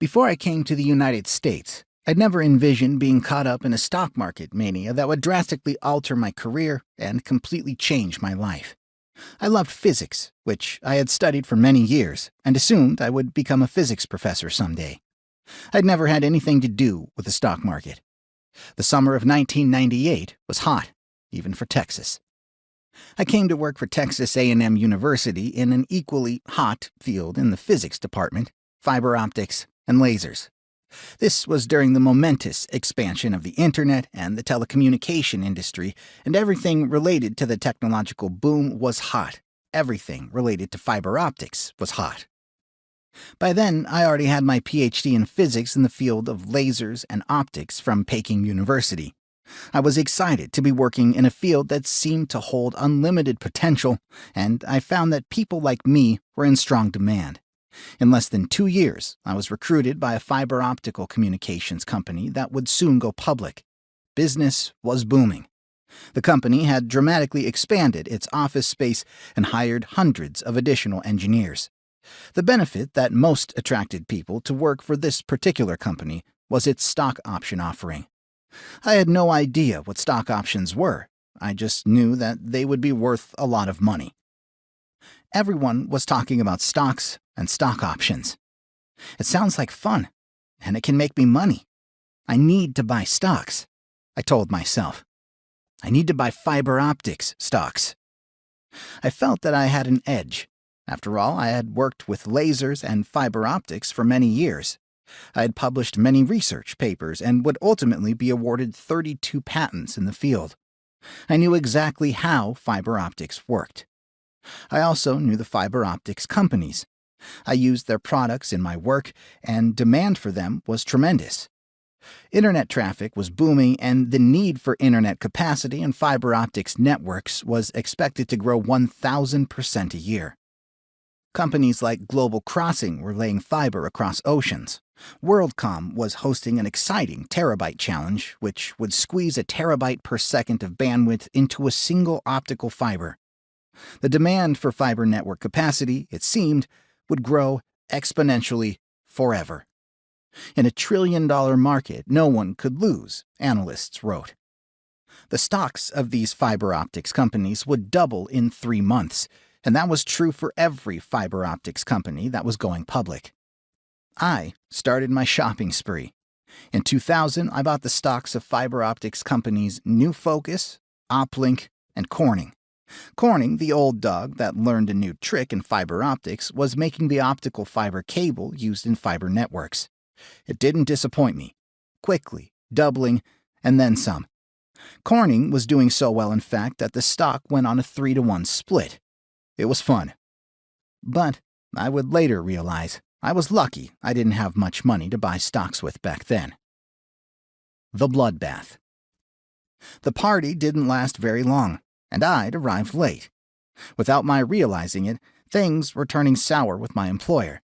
Before I came to the United States, I'd never envisioned being caught up in a stock market mania that would drastically alter my career and completely change my life. I loved physics, which I had studied for many years, and assumed I would become a physics professor someday. I'd never had anything to do with the stock market. The summer of 1998 was hot, even for Texas. I came to work for Texas A&M University in an equally hot field in the physics department, fiber optics, and lasers. This was during the momentous expansion of the internet and the telecommunication industry, and everything related to the technological boom was hot. Everything related to fiber optics was hot. By then, I already had my PhD in physics in the field of lasers and optics from Peking University. I was excited to be working in a field that seemed to hold unlimited potential, and I found that people like me were in strong demand. In less than 2 years, I was recruited by a fiber optical communications company that would soon go public. Business was booming. The company had dramatically expanded its office space and hired hundreds of additional engineers. The benefit that most attracted people to work for this particular company was its stock option offering. I had no idea what stock options were. I just knew that they would be worth a lot of money. Everyone was talking about stocks and stock options. It sounds like fun, and it can make me money. I need to buy stocks, I told myself. I need to buy fiber optics stocks. I felt that I had an edge. After all, I had worked with lasers and fiber optics for many years. I had published many research papers and would ultimately be awarded 32 patents in the field. I knew exactly how fiber optics worked. I also knew the fiber optics companies. I used their products in my work, and demand for them was tremendous. Internet traffic was booming, and the need for internet capacity and fiber optics networks was expected to grow 1,000% a year. Companies like Global Crossing were laying fiber across oceans. WorldCom was hosting an exciting terabyte challenge, which would squeeze a terabyte per second of bandwidth into a single optical fiber. The demand for fiber network capacity, it seemed, would grow exponentially forever. In a trillion-dollar market, no one could lose, analysts wrote. The stocks of these fiber optics companies would double in 3 months, and that was true for every fiber optics company that was going public. I started my shopping spree. In 2000, I bought the stocks of fiber optics companies New Focus, Uplink, and Corning. Corning, the old dog that learned a new trick in fiber optics, was making the optical fiber cable used in fiber networks. It didn't disappoint me. Quickly, doubling, and then some. Corning was doing so well, in fact, that the stock went on a 3-to-1 split. It was fun. But I would later realize I was lucky I didn't have much money to buy stocks with back then. The bloodbath. The party didn't last very long, and I'd arrived late. Without my realizing it, things were turning sour with my employer.